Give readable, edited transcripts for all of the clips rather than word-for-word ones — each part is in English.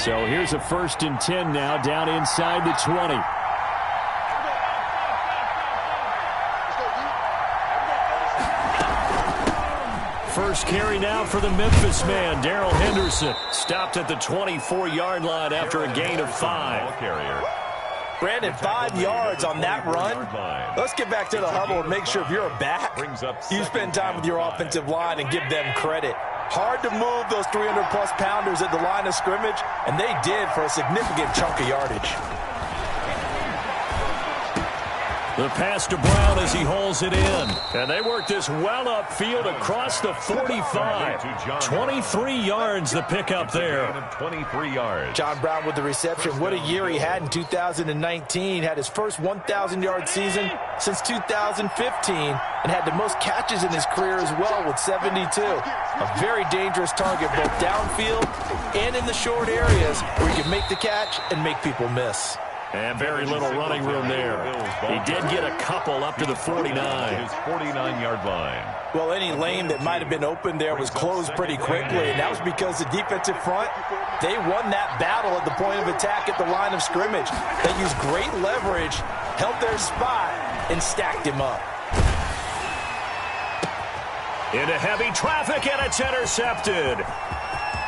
So here's a 1st and 10 now, down inside the 20. First carry now for the Memphis man, Darrell Henderson. Stopped at the 24-yard line after a gain of 5. Brandon, 5 yards on that run. Let's get back to the huddle and make sure if you're a back, you spend time with your offensive line and give them credit. Hard to move those 300-plus pounders at the line of scrimmage, and they did for a significant chunk of yardage. The pass to Brown as he hauls it in. And they work this well upfield across the 45. 23 yards the pickup there. 23 yards. John Brown with the reception. What a year he had in 2019. Had his first 1,000-yard season since 2015 and had the most catches in his career as well with 72. A very dangerous target both downfield and in the short areas where he can make the catch and make people miss. And very little running room there. He did get a couple up to the 49. His 49-yard line. Well, any lane that might have been open there was closed pretty quickly, and that was because the defensive front, they won that battle at the point of attack at the line of scrimmage. They used great leverage, held their spot, and stacked him up. Into heavy traffic, and it's intercepted.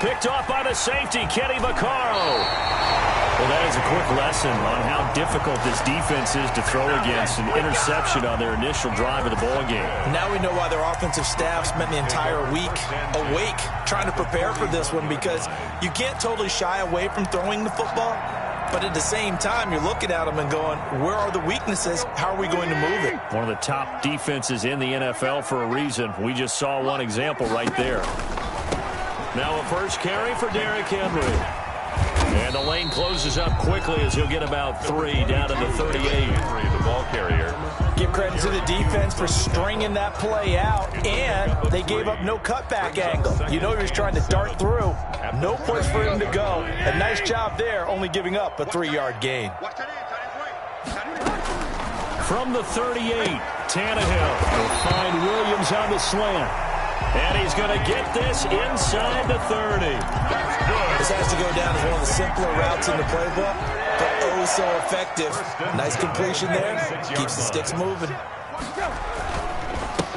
Picked off by the safety, Kenny Vaccaro. Well, that is a quick lesson on how difficult this defense is to throw against. An interception on their initial drive of the ballgame. Now we know why their offensive staff spent the entire week awake trying to prepare for this one, because you can't totally shy away from throwing the football, but at the same time, you're looking at them and going, where are the weaknesses? How are we going to move it? One of the top defenses in the NFL for a reason. We just saw one example right there. Now a first carry for Derrick Henry. And the lane closes up quickly as he'll get about 3 down to the 38. The ball carrier. Give credit to the defense for stringing that play out, and they gave up no cutback angle. You know he was trying to dart through. No place for him to go. A nice job there, only giving up a 3-yard gain. From the 38, Tannehill will find Williams on the slant. And he's going to get this inside the 30. This has to go down as one of the simpler routes in the playbook, but oh so effective. Nice completion there. Keeps the sticks moving.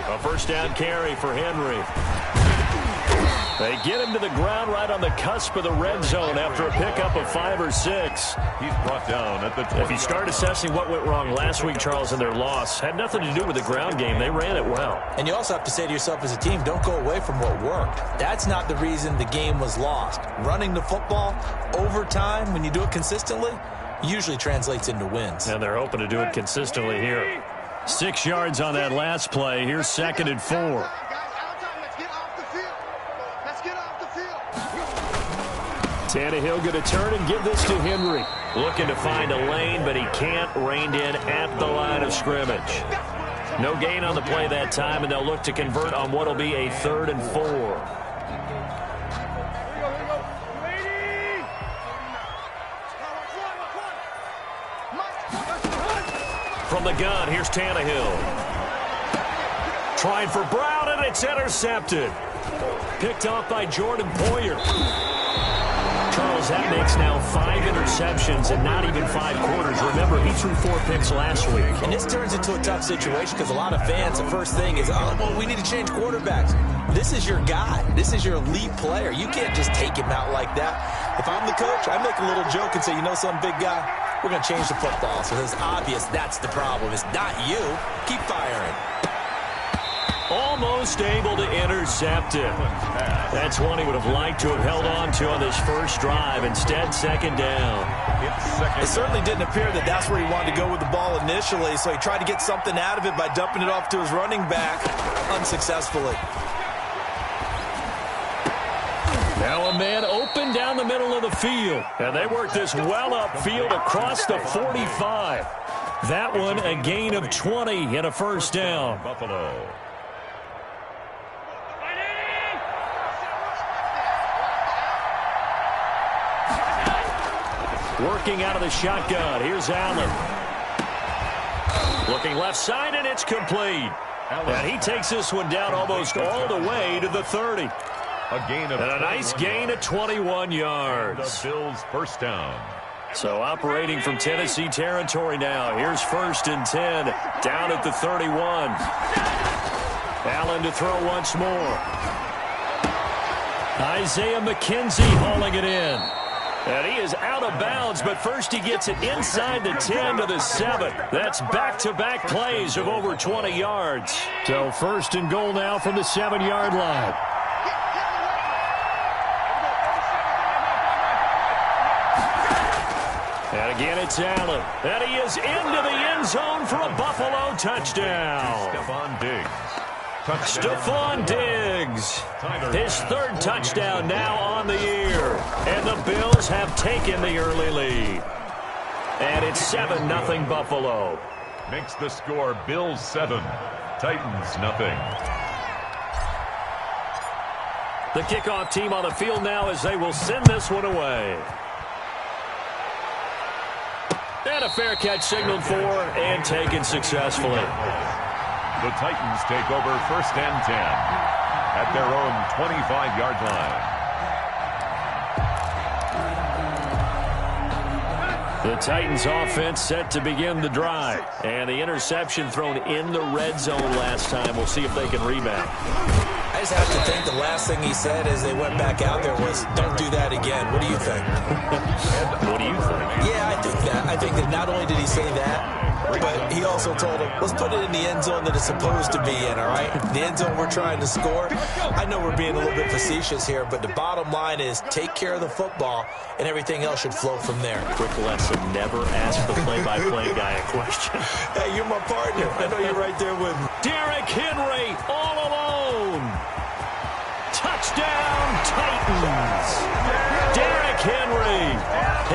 A first down carry for Henry. They get him to the ground right on the cusp of the red zone after a pickup of 5 or 6. He's brought down at the 20. If you start assessing what went wrong last week, Charles, in their loss, had nothing to do with the ground game. They ran it well. And you also have to say to yourself as a team, don't go away from what worked. That's not the reason the game was lost. Running the football over time, when you do it consistently, usually translates into wins. And they're hoping to do it consistently here. 6 yards on that last play. Here's 2nd and 4. Tannehill going to turn and give this to Henry. Looking to find a lane, but he can't. Reined in at the line of scrimmage. No gain on the play that time, and they'll look to convert on what will be a 3rd and 4. From the gun, here's Tannehill. Trying for Brown, and it's intercepted. Picked off by Jordan Poyer. Charles, that makes now 5 interceptions and not even 5 quarters. Remember, he threw 4 picks last week. And this turns into a tough situation because a lot of fans, the first thing is, oh, well, we need to change quarterbacks. This is your guy. This is your elite player. You can't just take him out like that. If I'm the coach, I make a little joke and say, you know some big guy, we're going to change the football. So it's obvious that's the problem. It's not you. Keep firing. Almost able to intercept it. That's one he would have liked to have held on to on this first drive. Instead, 2nd down. It certainly didn't appear that that's where he wanted to go with the ball initially, so he tried to get something out of it by dumping it off to his running back unsuccessfully. Now a man open down the middle of the field. And they work this well upfield across the 45. That one a gain of 20 and a first down. Buffalo. Working out of the shotgun. Here's Allen. Looking left side, and it's complete. And he takes this one down almost all the way to the 30. A gain of and a nice gain of 21 yards. The Bills' first down. So operating from Tennessee territory now. Here's 1st and 10 down at the 31. Allen to throw once more. Isaiah McKenzie hauling it in. And he is out of bounds, but first he gets it inside the 10 to the 7. That's back-to-back plays of over 20 yards. So 1st and goal now from the 7-yard line. And again, it's Allen. And he is into the end zone for a Buffalo touchdown. Stephon Diggs. Stephon Diggs, his 3rd touchdown now on the year. And the Bills have taken the early lead. And it's 7-0 Buffalo. Makes the score Bills 7, Titans nothing. The kickoff team on the field now as they will send this one away. And a fair catch signaled for and taken successfully. The Titans take over 1st and 10 at their own 25-yard line. The Titans offense set to begin the drive. And the interception thrown in the red zone last time. We'll see if they can rebound. I just have to think the last thing he said as they went back out there was, don't do that again. What do you think? What do you think? Yeah, I think that. I think that not only did he say that, but he also told him, let's put it in the end zone that it's supposed to be in, all right? The end zone we're trying to score. I know we're being a little bit facetious here, but the bottom line is take care of the football, and everything else should flow from there. Quick lesson, never ask the play-by-play guy a question. Hey, you're my partner. I know you're right there with me. Derrick Henry all alone. Touchdown, Titans. Derrick Henry,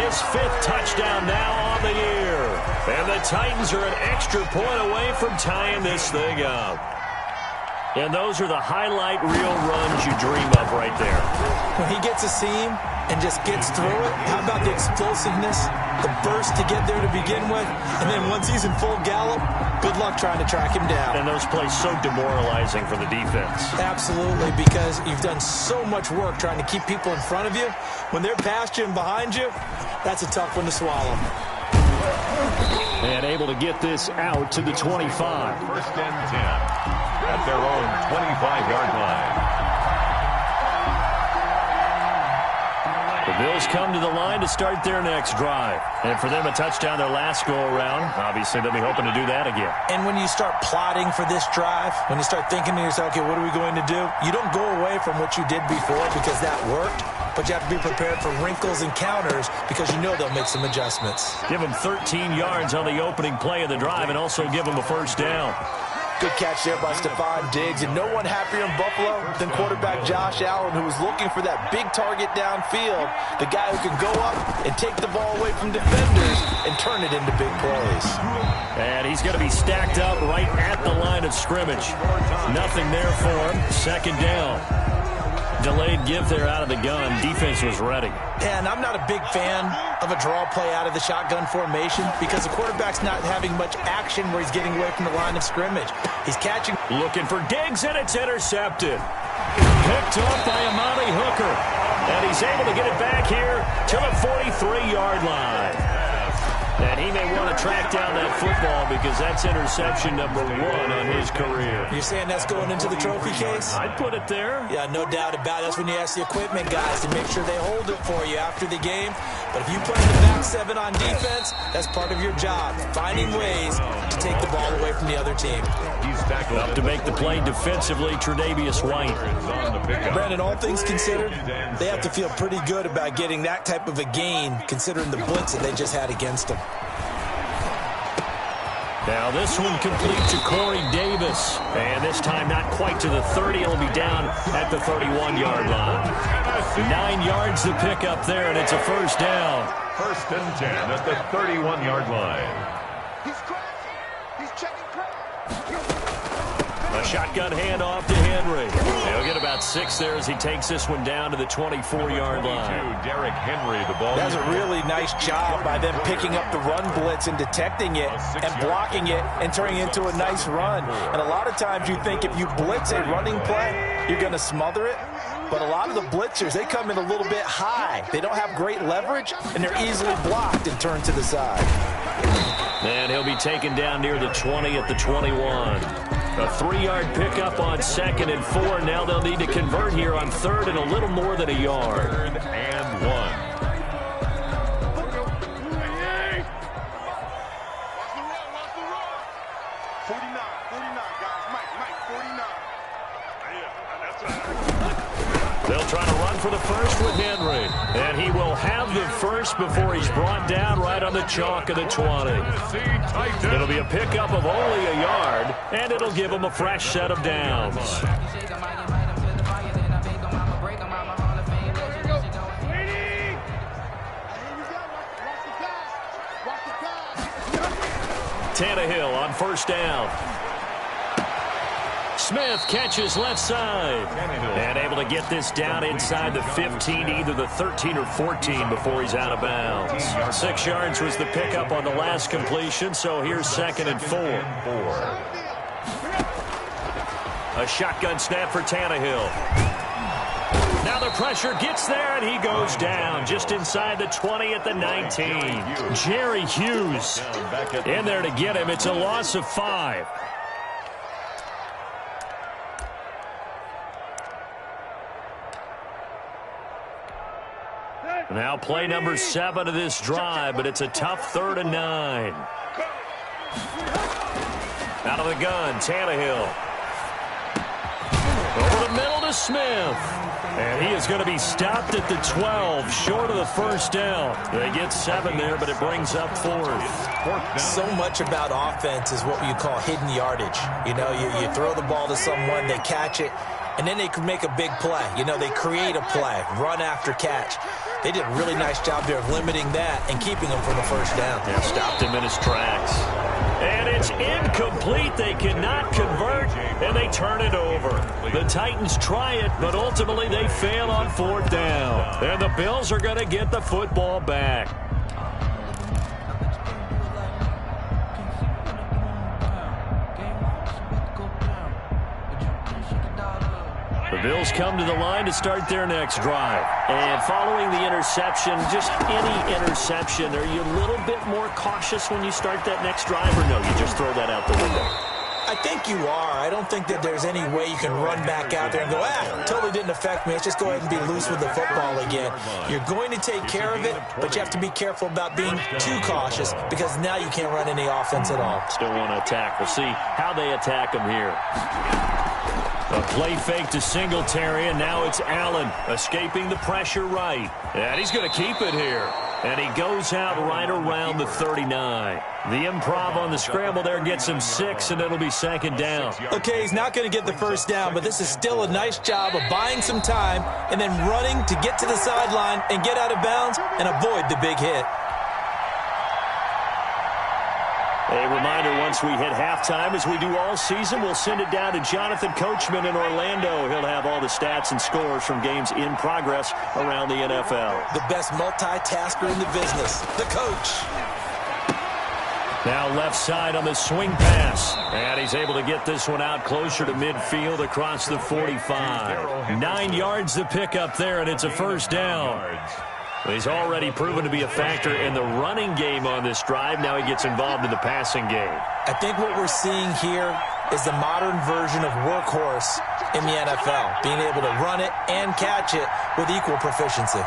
his 5th touchdown now on the year. And the Titans are an extra point away from tying this thing up. And those are the highlight reel runs you dream of right there. When he gets a seam and just gets through it, how about the explosiveness, the burst to get there to begin with, and then once he's in full gallop, good luck trying to track him down. And those plays so demoralizing for the defense. Absolutely, because you've done so much work trying to keep people in front of you. When they're past you and behind you, that's a tough one to swallow. And able to get this out to the 25. 1st and 10 at their own 25-yard line. The Bills come to the line to start their next drive. And for them, a touchdown their last go-around. Obviously, they'll be hoping to do that again. And when you start plotting for this drive, when you start thinking to yourself, okay, what are we going to do? You don't go away from what you did before because that worked, but you have to be prepared for wrinkles and counters because you know they'll make some adjustments. Give them 13 yards on the opening play of the drive and also give them a 1st down. Good catch there by Stephon Diggs, and no one happier in Buffalo than quarterback Josh Allen, who was looking for that big target downfield, the guy who can go up and take the ball away from defenders and turn it into big plays. And he's going to be stacked up right at the line of scrimmage. Nothing there for him. 2nd down. Delayed give there out of the gun. Defense was ready. And I'm not a big fan of a draw play out of the shotgun formation because the quarterback's not having much action where he's getting away from the line of scrimmage. He's catching. Looking for Diggs, and it's intercepted. Picked off by Amani Hooker. And he's able to get it back here to the 43-yard line. And he may want to track down that football because that's interception number 1 on his career. You're saying that's going into the trophy case? I'd put it there. Yeah, no doubt about it. That's when you ask the equipment guys to make sure they hold it for you after the game. But if you play the back 7 on defense, that's part of your job, finding ways to take the ball away from the other team. He's tackled up to make the play defensively, Tre'Davious White. Brandon, all things considered, they have to feel pretty good about getting that type of a gain considering the blitz that they just had against them. Now this one complete to Corey Davis. And this time not quite to the 30. It'll be down at the 31-yard line. 9 yards to pick up there, and it's a 1st down. 1st and 10 at the 31-yard line. A shotgun handoff to Henry. He'll get about 6 there as he takes this one down to the 24-yard line. Derrick Henry, the ball. That's a really nice job by them picking up the run blitz and detecting it and blocking it and turning it into a nice run. And a lot of times you think if you blitz a running play, you're going to smother it. but a lot of the blitzers, they come in a little bit high. They don't have great leverage, and they're easily blocked and turned to the side. And he'll be taken down near the 20 at the 21. A 3-yard pickup on 2nd and 4. Now they'll need to convert here on 3rd and a little more than a yard. 3rd and 1. They'll try to run for the first with Henry. And he will have the first before he's brought down right on the chalk of the 20. It'll be a pickup of only a yard, and it'll give him a fresh set of downs. Tannehill on first down. Smith catches left side. And able to get this down inside the 15, either the 13 or 14 before he's out of bounds. 6 yards was the pickup on the last completion, so here's 2nd and 4. A shotgun snap for Tannehill. Now the pressure gets there, and he goes down just inside the 20 at the 19. Jerry Hughes in there to get him. It's a loss of 5. Now play number 7 of this drive, but it's a tough 3rd and 9. Out of the gun, Tannehill. Over the middle to Smith. And he is going to be stopped at the 12, short of the first down. They get 7 there, but it brings up 4th. So much about offense is what you call hidden yardage. You know, you throw the ball to someone, they catch it, and then they can make a big play. You know, they create a play, run after catch. They did a really nice job there of limiting that and keeping him from the first down. Yeah, stopped him in his tracks. And it's incomplete. They cannot convert, and they turn it over. The Titans try it, but ultimately they fail on 4th down. And the Bills are going to get the football back. The Bills come to the line to start their next drive. And following the interception, just any interception, are you a little bit more cautious when you start that next drive, or no, you just throw that out the window? I think you are. I don't think that there's any way you can run back out there and go, totally didn't affect me. Let's just go ahead and be loose with the football again. You're going to take care of it, but you have to be careful about being too cautious because now you can't run any offense at all. Still want to attack. We'll see how they attack them here. A play fake to Singletary, and now it's Allen escaping the pressure right. And he's going to keep it here. And he goes out right around the 39. The improv on the scramble there gets him 6, and it'll be 2nd down. Okay, he's not going to get the first down, but this is still a nice job of buying some time and then running to get to the sideline and get out of bounds and avoid the big hit. A reminder, once we hit halftime, as we do all season, we'll send it down to Jonathan Coachman in Orlando. He'll have all the stats and scores from games in progress around the NFL. The best multitasker in the business, the coach. Now left side on the swing pass. And he's able to get this one out closer to midfield across the 45. 9 yards to pick up there, and it's a first down. He's already proven to be a factor in the running game on this drive. Now he gets involved in the passing game. I think what we're seeing here is the modern version of workhorse in the NFL, being able to run it and catch it with equal proficiency.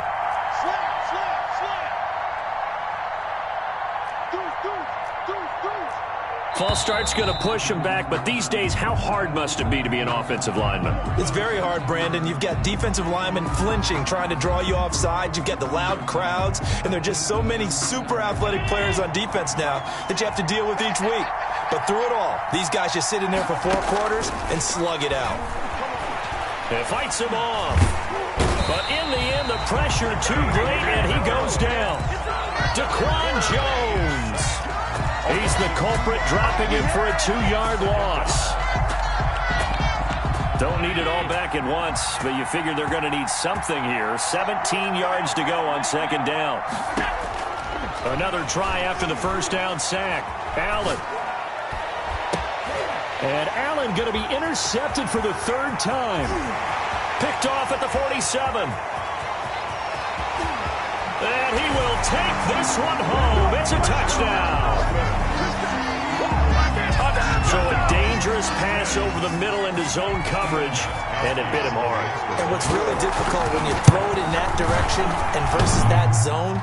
False start's going to push him back, but these days, how hard must it be to be an offensive lineman? It's very hard, Brandon. You've got defensive linemen flinching, trying to draw you off sides. You've got the loud crowds, and there are just so many super athletic players on defense now that you have to deal with each week. But through it all, these guys just sit in there for 4 quarters and slug it out. It fights him off. But in the end, the pressure too great, and he goes down. Daquan Jones. He's the culprit, dropping him for a 2-yard loss. Don't need it all back at once, but you figure they're going to need something here. 17 yards to go on 2nd down. Another try after the first down sack. Allen. And Allen going to be intercepted for the 3rd time. Picked off at the 47. And he will take this one home. It's a touchdown. So a dangerous pass over the middle into zone coverage, and it bit him hard. And what's really difficult when you throw it in that direction and versus that zone,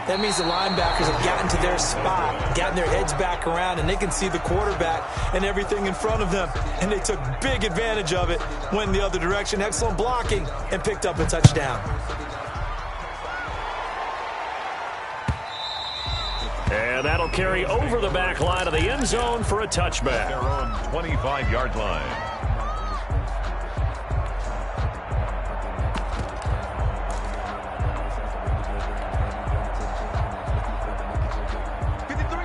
that means the linebackers have gotten to their spot, gotten their heads back around, and they can see the quarterback and everything in front of them. And they took big advantage of it, went in the other direction, excellent blocking, and picked up a touchdown. And that'll carry over the back line of the end zone for a touchback. Their own 25-yard line.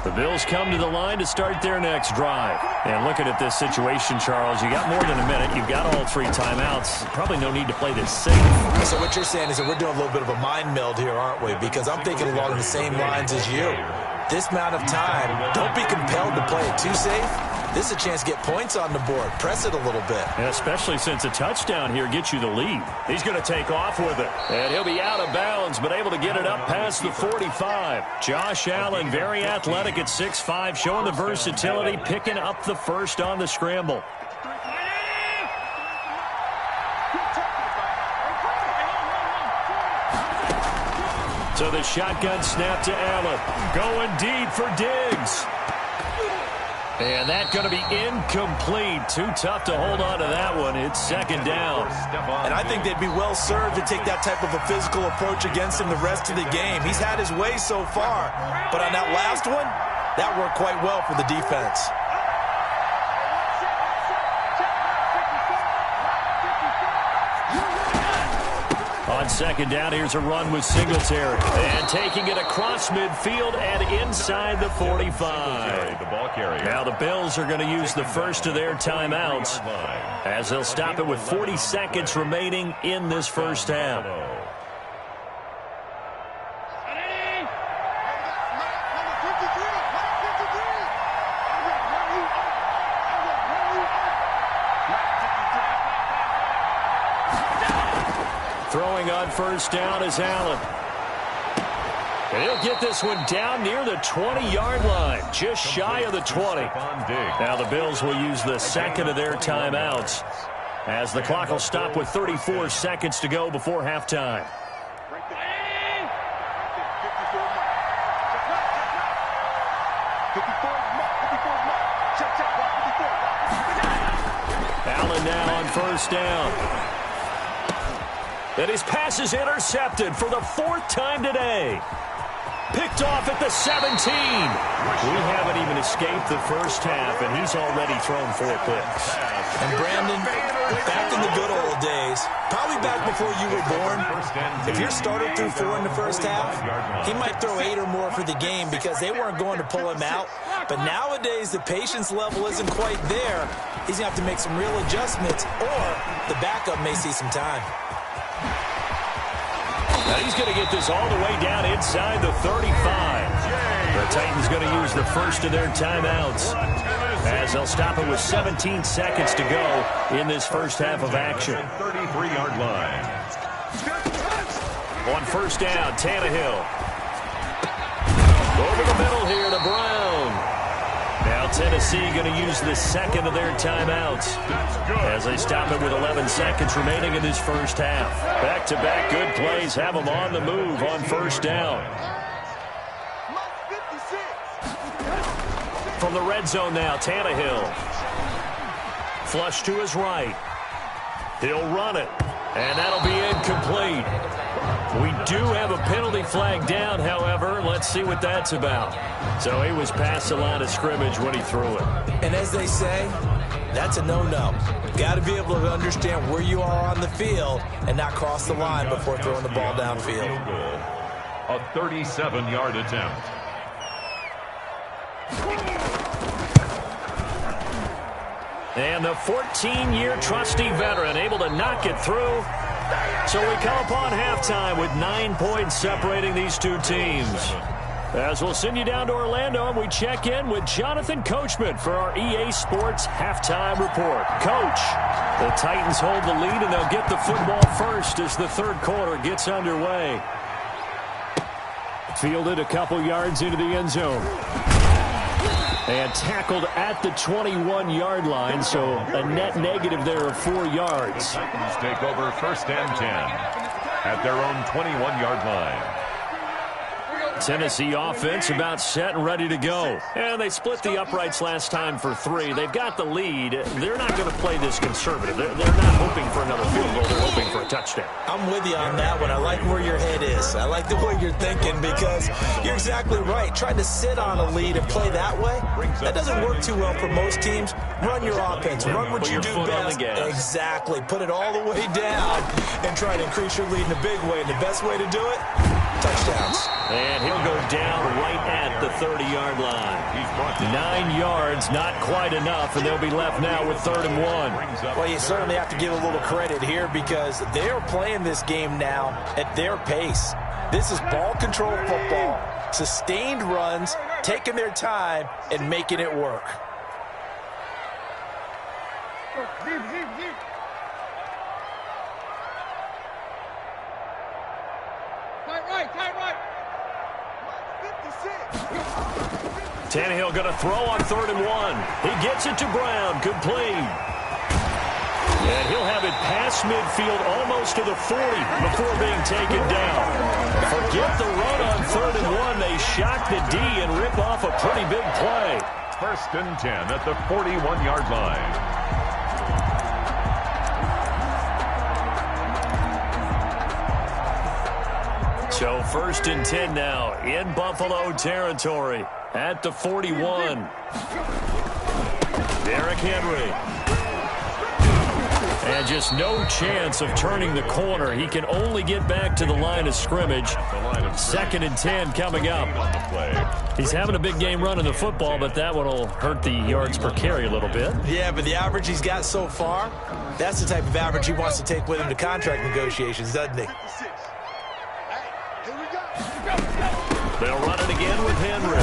The Bills come to the line to start their next drive. And looking at this situation, Charles, you got more than a minute. You've got all 3 timeouts. Probably no need to play this safe. So what you're saying is that we're doing a little bit of a mind meld here, aren't we? Because I'm thinking along the same lines as you. This amount of time, don't be compelled to play it too safe. This is a chance to get points on the board. Press it a little bit. And especially since a touchdown here gets you the lead. He's going to take off with it. And he'll be out of bounds, but able to get it up past the 45. Josh Allen, very athletic at 6'5", showing the versatility, picking up the first on the scramble. So the shotgun snap to Allen. Going deep for Diggs. And that's going to be incomplete. Too tough to hold on to that one. It's second down. And I think they'd be well served to take that type of a physical approach against him the rest of the game. He's had his way so far. But on that last one, that worked quite well for the defense. On second down, here's a run with Singletary. And taking it across midfield and inside the 45. The ball carrier. Now the Bills are going to use the first of their timeouts as they'll stop it with 40 seconds remaining in this first half. Throwing on first down is Allen. And he'll get this one down near the 20-yard line, just shy of the 20. Now the Bills will use the second of their timeouts as the clock will stop with 34 seconds to go before halftime. Allen now on first down. And his pass is intercepted for the 4th time today. Picked off at the 17. We haven't even escaped the first half, and he's already thrown 4 picks. And Brandon, back in the good old days, probably back before you were born, if your starter threw 4 in the first half, he might throw 8 or more for the game because they weren't going to pull him out. But nowadays, the patience level isn't quite there. He's going to have to make some real adjustments, or the backup may see some time. Now he's going to get this all the way down inside the 35. The Titans going to use the first of their timeouts as they'll stop it with 17 seconds to go in this first half of action. 33-yard line. On first down, Tannehill. Over the middle here to Brown. Now Tennessee going to use the second of their timeouts as they stop it with 11 seconds remaining in this first half. Back-to-back good plays have them on the move on first down. From the red zone now, Tannehill. Flush to his right. He'll run it, and that'll be incomplete. We do have a penalty flag down, however. Let's see what that's about. So he was past the line of scrimmage when he threw it. And as they say, that's a no-no. Got to be able to understand where you are on the field and not cross the line before throwing the ball downfield. A 37-yard attempt. And the 14-year trusty veteran able to knock it through. So we come upon halftime with 9 points separating these two teams. As we'll send you down to Orlando, and we check in with Jonathan Coachman for our EA Sports Halftime Report. Coach, the Titans hold the lead, and they'll get the football first as the third quarter gets underway. Fielded a couple yards into the end zone. And tackled at the 21-yard line, so a net negative there of 4 yards. The Titans take over first and 10 at their own 21-yard line. Tennessee offense about set and ready to go. And they split the uprights last time for 3. They've got the lead. They're not going to play this conservative. They're not hoping for another field goal. They're hoping for a touchdown. I'm with you on that one. I like where your head is. I like the way you're thinking because you're exactly right. Trying to sit on a lead and play that way, that doesn't work too well for most teams. Run your offense. Run what you do best. Exactly. Put it all the way down and try to increase your lead in a big way. And the best way to do it, touchdowns. And he'll go down right at the 30-yard line. 9 yards, not quite enough, and they'll be left now with 3rd and 1. Well, you certainly have to give a little credit here because they're playing this game now at their pace. This is ball control football, sustained runs, taking their time, and making it work. Tannehill going to throw on 3rd and 1. He gets it to Brown, complete. And he'll have it past midfield almost to the 40 before being taken down. Forget the run on 3rd and 1. They shock the D and rip off a pretty big play. First and 10 at the 41-yard line. So 1st and 10 now in Buffalo territory at the 41. Derrick Henry. And just no chance of turning the corner. He can only get back to the line of scrimmage. 2nd and 10 coming up. He's having a big game running the football, but that one will hurt the yards per carry a little bit. Yeah, but the average he's got so far, that's the type of average he wants to take with him to contract negotiations, doesn't he? They'll run it again with Henry.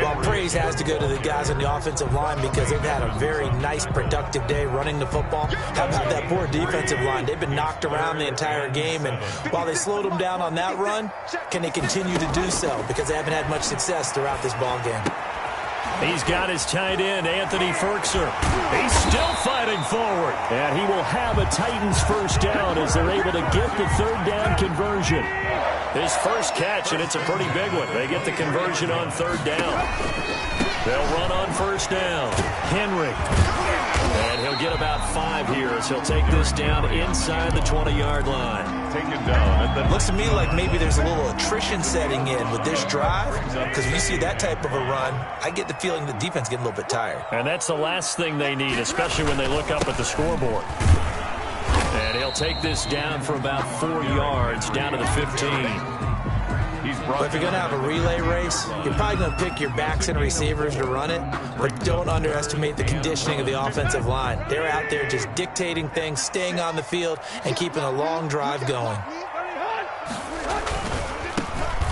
Well, praise has to go to the guys on the offensive line because they've had a very nice, productive day running the football. How about that poor defensive line? They've been knocked around the entire game, and while they slowed them down on that run, can they continue to do so? Because they haven't had much success throughout this ball game. He's got his tight end, Anthony Firkser. He's still fighting forward. And he will have a Titans first down as they're able to get the 3rd down conversion. His first catch, and it's a pretty big one. They get the conversion on 3rd down. They'll run on 1st down. Henry. And he'll get about 5 here as he'll take this down inside the 20-yard line. Taken down. Looks to me like maybe there's a little attrition setting in with this drive because when you see that type of a run, I get the feeling the defense getting a little bit tired. And that's the last thing they need, especially when they look up at the scoreboard. And he'll take this down for about 4 yards, down to the 15. But if you're going to have a relay race, you're probably going to pick your backs and receivers to run it, but don't underestimate the conditioning of the offensive line. They're out there just dictating things, staying on the field, and keeping a long drive going.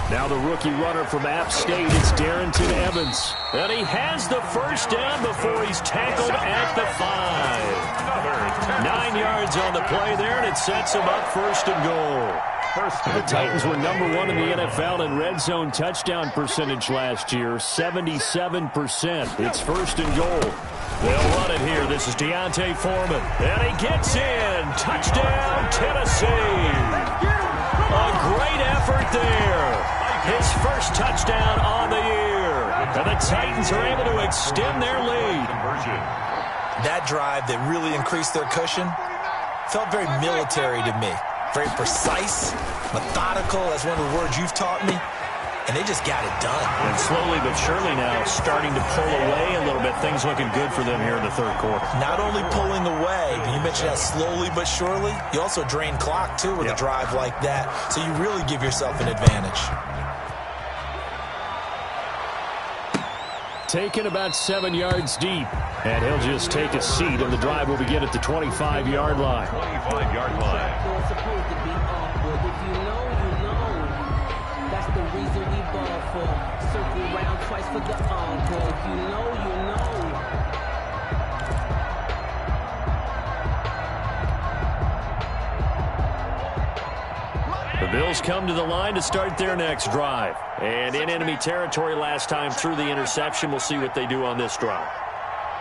Now the rookie runner from App State, it's Darrington Evans. And he has the first down before he's tackled at the 5. 9 yards on the play there, and it sets him up 1st and goal. The Titans were number 1 in the NFL in red zone touchdown percentage last year, 77%. It's 1st and goal. They'll run it here. This is Deontay Foreman. And he gets in. Touchdown, Tennessee. A great effort there. His first touchdown on the year. And the Titans are able to extend their lead. That drive that really increased their cushion felt very military to me. Very precise, methodical. That's one of the words you've taught me. And they just got it done. And slowly but surely now starting to pull away a little bit. Things looking good for them here in the 3rd quarter. Not only pulling away, but you mentioned that slowly but surely. You also drain clock, too, with a drive like that. So you really give yourself an advantage. Taken about 7 yards deep. And he'll just take a seat, and the drive will begin at the 25-yard line. 25-yard line. The Bills come to the line to start their next drive. And in enemy territory last time through the interception. We'll see what they do on this drive.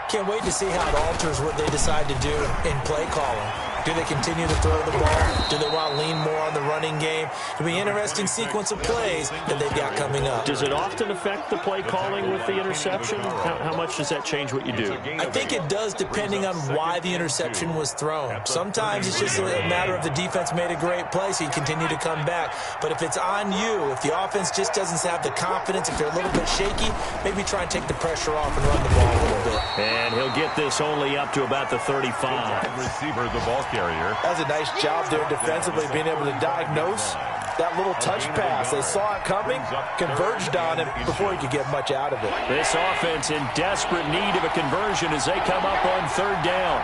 Can't wait to see how it alters what they decide to do in play calling. Do they continue to throw the ball? Do they want to lean more on the running game? It'll be an interesting sequence of plays that they've got coming up. Does it often affect the play calling with the interception? How much does that change what you do? I think it does, depending on why the interception was thrown. Sometimes it's just a matter of the defense made a great play, so you continue to come back. But if it's on you, if the offense just doesn't have the confidence, if they're a little bit shaky, maybe try and take the pressure off and run the ball a little bit. And he'll get this only up to about the 35. Receiver, the ball carrier. That's a nice job there defensively, being able to diagnose that little touch pass. They saw it coming, converged on it before he could get much out of it. This offense in desperate need of a conversion as they come up on third down.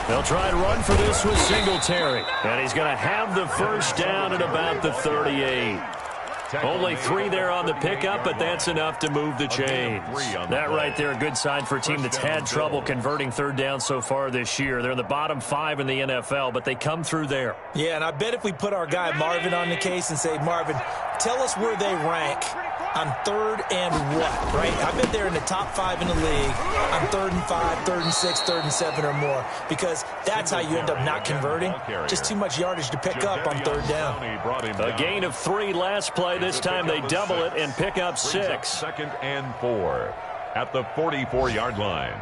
They'll try and run for this with Singletary. And he's going to have the first down at about the 38. Only 3 there on the pickup, but that's enough to move the chains. That right there, a good sign for a team that's had trouble converting third down so far this year. They're in the bottom 5 in the NFL, but they come through there. Yeah, and I bet if we put our guy Marvin on the case and say, Marvin, tell us where they rank on third and what, right? I bet they're in the top 5 in the league on 3rd and 5, 3rd and 6, 3rd and 7 or more, because that's how you end up not converting. Just too much yardage to pick up on third down. A gain of 3 last play. This time they double it and pick up 6. 2nd and 4 at the 44-yard line.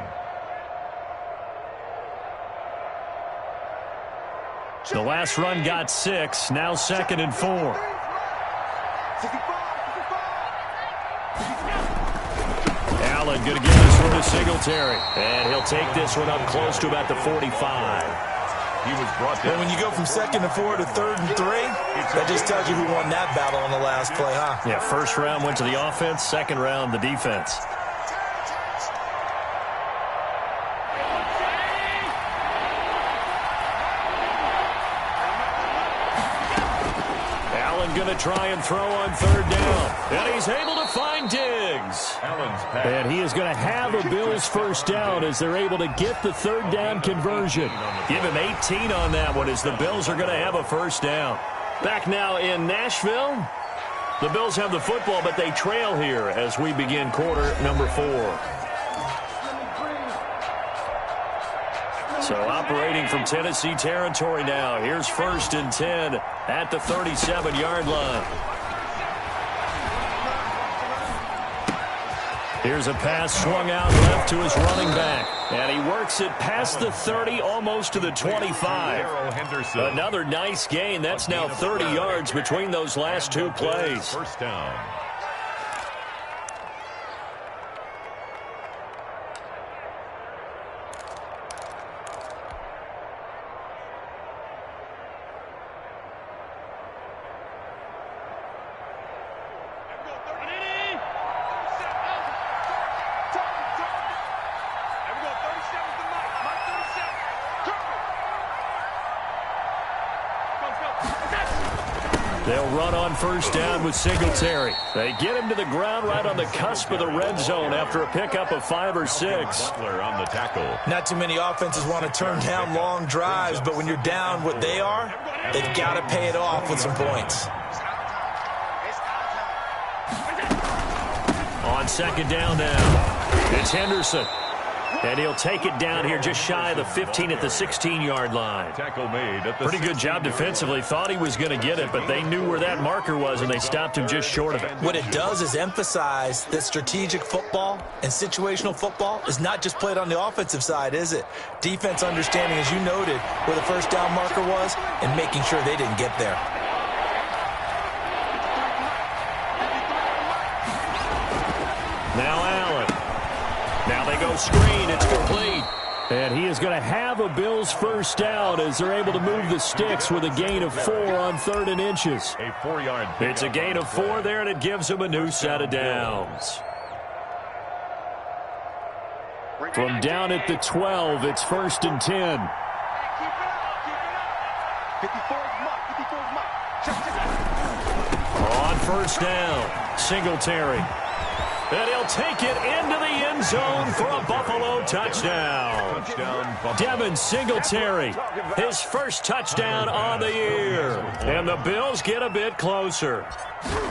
The last run got 6. Now 2nd and 4. Allen going to give this one to Singletary. And he'll take this one up close to about the 45. He was brought down. And when you go from 2nd and 4 to 3rd and 3, that just tells you who won that battle on the last play, huh? Yeah, first round went to the offense, second round the defense. Allen going to try and throw on third down. And he's able to find Diggs. And he is going to have a Bills first down as they're able to get the third down conversion. Give him 18 on that one as the Bills are going to have a first down. Back now in Nashville. The Bills have the football, but they trail here as we begin quarter number 4. So operating from Tennessee territory now. Here's 1st and 10 at the 37-yard line. Here's a pass swung out left to his running back. And he works it past the 30, almost to the 25. Another nice gain. That's now 30 yards between those last 2 plays. First down. They'll run on first down with Singletary. They get him to the ground right on the cusp of the red zone after a pickup of 5 or 6. Butler on the tackle. Not too many offenses want to turn down long drives, but when you're down what they are, they've got to pay it off with some points. On second down now, it's Henderson. And he'll take it down here just shy of the 15 at the 16-yard line. Tackle made at the Pretty good job defensively. Thought he was going to get it, but they knew where that marker was, and they stopped him just short of it. What it does is emphasize that strategic football and situational football is not just played on the offensive side, is it? Defense understanding, as you noted, where the first down marker was and making sure they didn't get there. Now Allen. Now they go screen. It's complete. And he is going to have a Bills first down as they're able to move the sticks with a gain of 4 on 3rd and inches. A 4-yard. It's a gain of 4 there, and it gives them a new set of downs. From down at the 12, it's 1st and 10. On first down, Singletary. And he'll take it into the end zone for a Buffalo touchdown. Devin Singletary, his first touchdown on the year. And the Bills get a bit closer.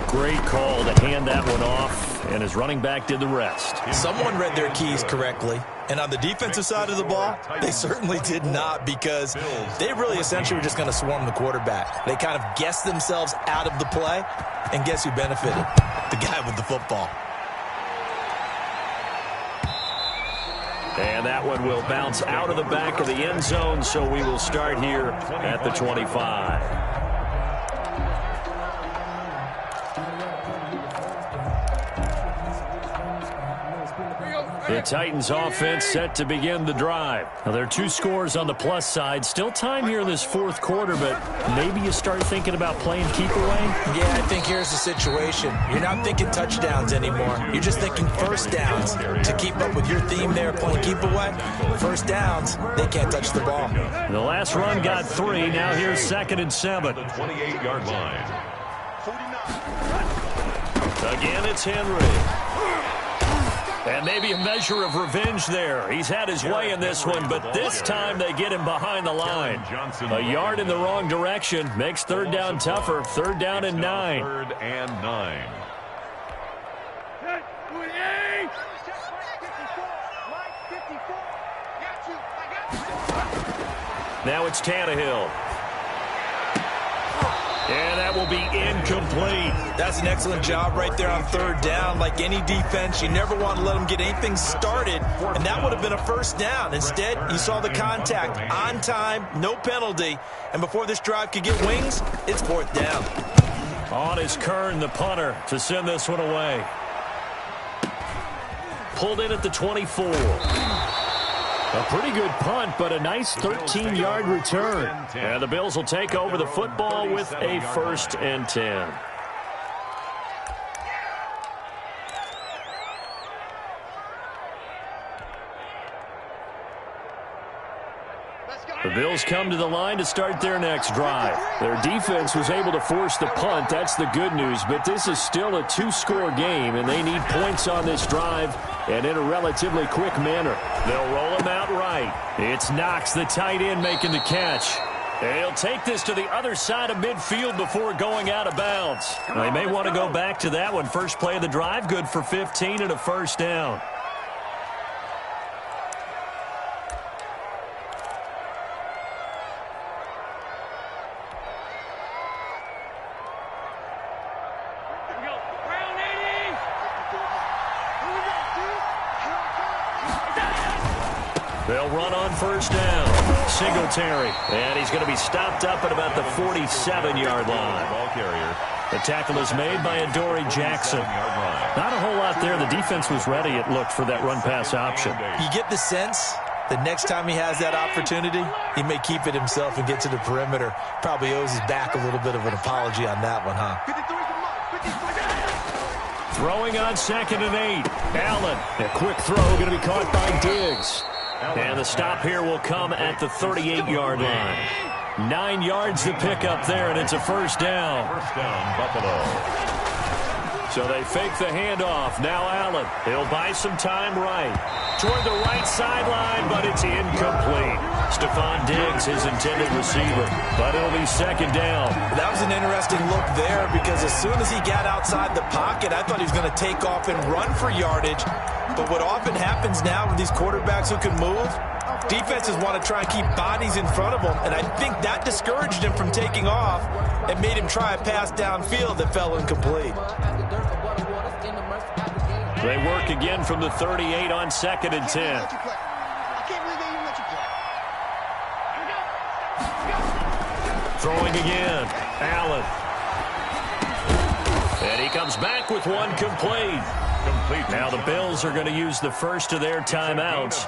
Great call to hand that one off, and his running back did the rest. Someone read their keys correctly, and on the defensive side of the ball, they certainly did not, because they really essentially were just going to swarm the quarterback. They kind of guessed themselves out of the play, and guess who benefited? The guy with the football. And that one will bounce out of the back of the end zone, so we will start here at the 25. The Titans offense set to begin the drive. Now, there are 2 scores on the plus side. Still time here in this fourth quarter, but maybe you start thinking about playing keep away? Yeah, I think here's the situation. You're not thinking touchdowns anymore. You're just thinking first downs. To keep up with your theme there, playing keep away, first downs, they can't touch the ball. The last run got 3. Now here's 2nd and 7. The 28-yard line. Again, it's Henry. And maybe a measure of revenge there. He's had his way in this one, but this time they get him behind the line. A yard in the wrong direction makes third down tougher. 3rd down and 9. 3rd and 9. Now it's Tannehill. And that will be incomplete. That's an excellent job right there on 3rd down. Like any defense, you never want to let them get anything started, and that would have been a first down. Instead, you saw the contact on time, no penalty, and before this drive could get wings, it's 4th down. On is Kern, the punter, to send this one away. Pulled in at the 24. A pretty good punt, but a nice 13-yard return. And the Bills will take over the football with a 1st and 10. The Bills come to the line to start their next drive. Their defense was able to force the punt. That's the good news. But this is still a 2-score game, and they need points on this drive and in a relatively quick manner. They'll roll him out right. It's Knox, the tight end, making the catch. And he'll take this to the other side of midfield before going out of bounds. They may want to go back to that one. First play of the drive, good for 15 and a 1st down. They'll run on 1st down. Singletary. And he's going to be stopped up at about the 47-yard line. Ball carrier. The tackle is made by Adoree Jackson. Not a whole lot there. The defense was ready, it looked, for that run-pass option. You get the sense that next time he has that opportunity, he may keep it himself and get to the perimeter. Probably owes his back a little bit of an apology on that one, huh? Throwing on 2nd and 8. Allen. A quick throw going to be caught by Diggs. And the stop here will come at the 38-yard line. 9 yards to pick up there, and it's a 1st down. 1st down, Buffalo. So they fake the handoff. Now Allen. He'll buy some time right. Toward the right sideline, but it's incomplete. Stephon Diggs, his intended receiver. But it'll be 2nd down. That was an interesting look there, because as soon as he got outside the pocket, I thought he was going to take off and run for yardage. But what often happens now with these quarterbacks who can move, defenses want to try and keep bodies in front of them, and I think that discouraged him from taking off and made him try a pass downfield that fell incomplete. They work again from the 38 on 2nd and 10. Throwing again. Allen. And he comes back with one complete. Now the Bills are going to use the first of their timeouts.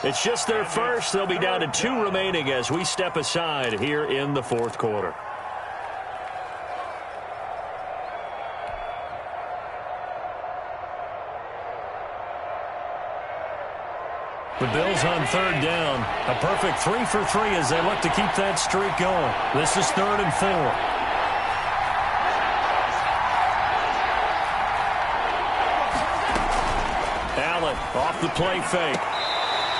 It's just their first. They'll be down to 2 remaining as we step aside here in the 4th quarter. The Bills on 3rd down. A perfect 3 for 3 as they look to keep that streak going. This is 3rd and 4. Off the play fake.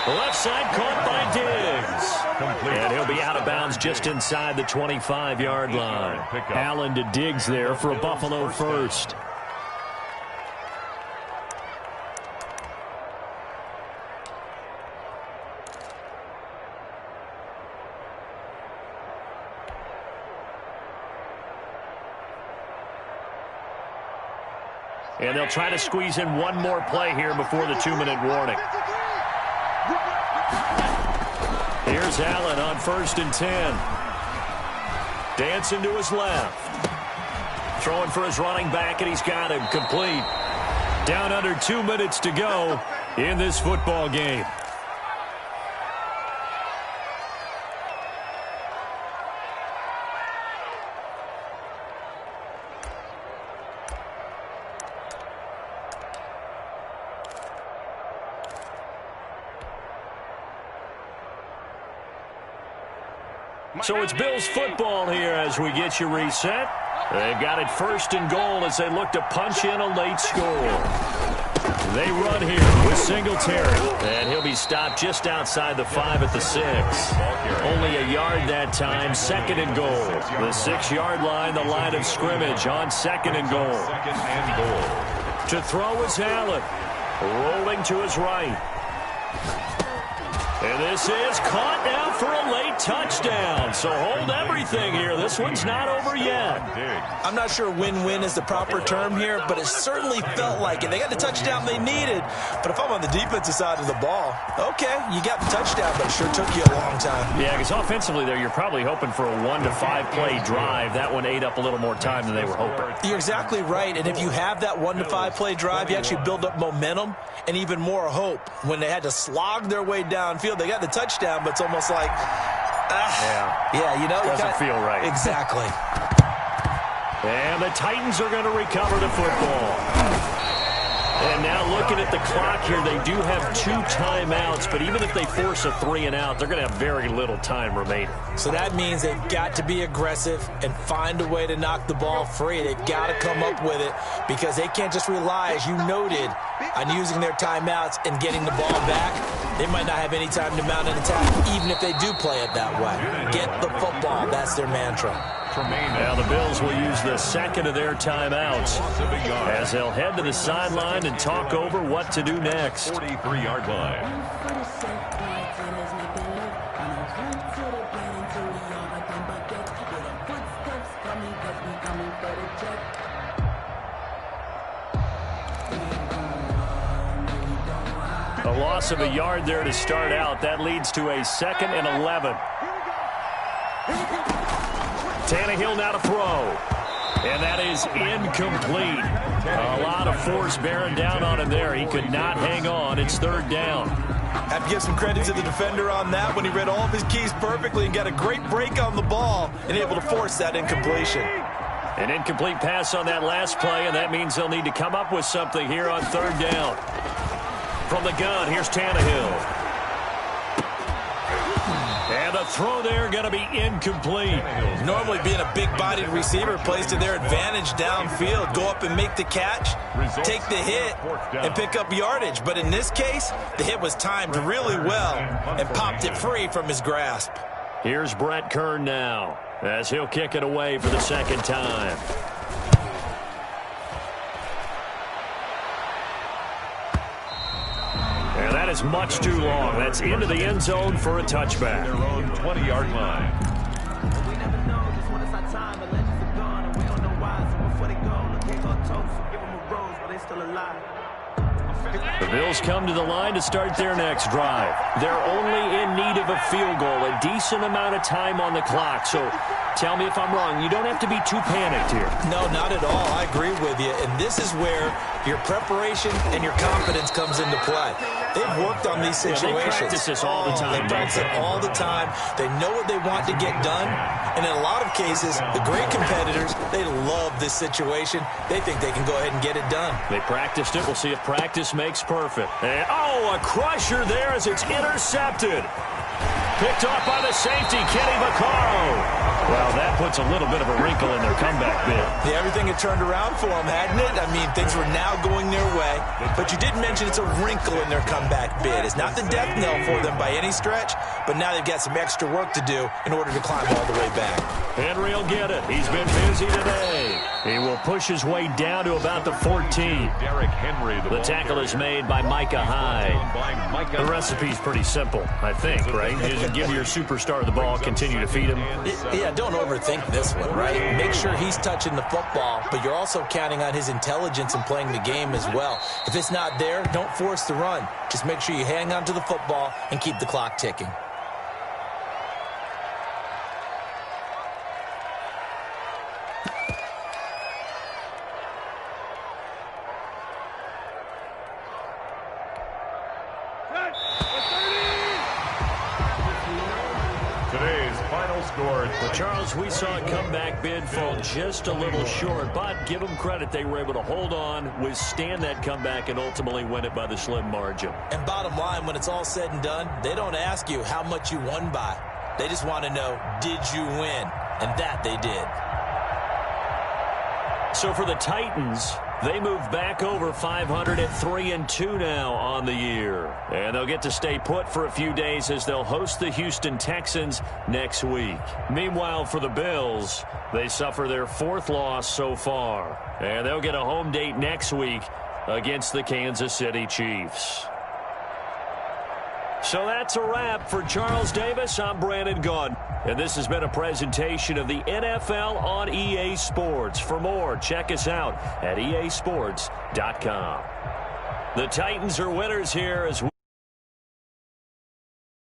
Left side caught by Diggs. Complete. And he'll be out of bounds just inside the 25-yard line. Allen to Diggs there for a Buffalo first. And they'll try to squeeze in one more play here before the 2-minute warning. Here's Allen on 1st and 10. Dancing to his left. Throwing for his running back, and he's got him complete. Down under 2 minutes to go in this football game. So it's Bills football here as we get you reset. They've got it 1st and goal as they look to punch in a late score. They run here with Singletary, and he'll be stopped just outside the 5 at the 6. Only a yard that time, 2nd and goal. The 6-yard line, the line of scrimmage on 2nd and goal. To throw is Allen, rolling to his right. And this is caught now for a late touchdown. So hold everything here. This one's not over yet. I'm not sure win-win is the proper term here, but it certainly felt like it. They got the touchdown they needed. But if I'm on the defensive side of the ball, okay, you got the touchdown, but it sure took you a long time. Yeah, because offensively there, you're probably hoping for a 1 to 5 play drive. That one ate up a little more time than they were hoping. You're exactly right. And if you have that 1 to 5 play drive, you actually build up momentum and even more hope. When they had to slog their way downfield, they got the touchdown, but it's almost like, you know, doesn't feel right. Exactly. And the Titans are going to recover the football. And now looking at the clock here, they do have 2 timeouts, but even if they force a 3-and-out, they're going to have very little time remaining. So that means they've got to be aggressive and find a way to knock the ball free. They've got to come up with it because they can't just rely, as you noted, on using their timeouts and getting the ball back. They might not have any time to mount an attack, even if they do play it that way. Get the football. That's their mantra. Now the Bills will use the 2nd of their timeouts as they'll head to the sideline and talk over what to do next. 43-yard line. A loss of a yard there to start out. That leads to a 2nd and 11. Tannehill now to throw. And that is incomplete. A lot of force bearing down on him there. He could not hang on. It's 3rd down. Have to give some credit to the defender on that when he read all of his keys perfectly and got a great break on the ball and able to force that incompletion. An incomplete pass on that last play, and that means they'll need to come up with something here on 3rd down. From the gun, here's Tannehill. And the throw there going to be incomplete. Normally being a big-bodied receiver plays to their advantage downfield. Go up and make the catch, take the hit, and pick up yardage. But in this case, the hit was timed really well and popped it free from his grasp. Here's Brett Kern now as he'll kick it away for the 2nd time. And that is much too long. That's into the end zone for a touchback. Their own 20-yard line. We never know just when it's our time. The legends are gone and we don't know why. So before they go, look, they got toast. So give them a rose, but they still alive. The Bills come to the line to start their next drive. They're only in need of a field goal, a decent amount of time on the clock. So tell me if I'm wrong. You don't have to be too panicked here. No, not at all. I agree with you. And this is where your preparation and your confidence comes into play. They've worked on these situations. They practice this all the time. They practice it all the time. They know what they want to get done. And in a lot of cases, the great competitors, they love this situation. They think they can go ahead and get it done. They practiced it. We'll see if practice makes perfect. And, a crusher there as it's intercepted. Picked off by the safety, Kenny Vaccaro. Well, that puts a little bit of a wrinkle in their comeback bid. Yeah, everything had turned around for them, hadn't it? I mean, things were now going their way. But you did mention it's a wrinkle in their comeback bid. It's not the death knell for them by any stretch, but now they've got some extra work to do in order to climb all the way back. Henry will get it. He's been busy today. He will push his way down to about the 14. Derrick Henry, the tackle is made by Micah Hyde. The recipe's pretty simple, I think, right? You just give your superstar the ball, continue to feed him. Yeah, don't overthink this one, right? Make sure he's touching the football, but you're also counting on his intelligence in playing the game as well. If it's not there, don't force the run. Just make sure you hang on to the football and keep the clock ticking. Well, Charles, we saw a comeback bid fall just a little short, but give them credit. They were able to hold on, withstand that comeback, and ultimately win it by the slim margin. And bottom line, when it's all said and done, they don't ask you how much you won by. They just want to know, did you win? And that they did. So for the Titans, they move back over 500 at 3-2 now on the year. And they'll get to stay put for a few days as they'll host the Houston Texans next week. Meanwhile, for the Bills, they suffer their 4th loss so far. And they'll get a home date next week against the Kansas City Chiefs. So that's a wrap. For Charles Davis, I'm Brandon Gaudin. And this has been a presentation of the NFL on EA Sports. For more, check us out at easports.com. The Titans are winners here as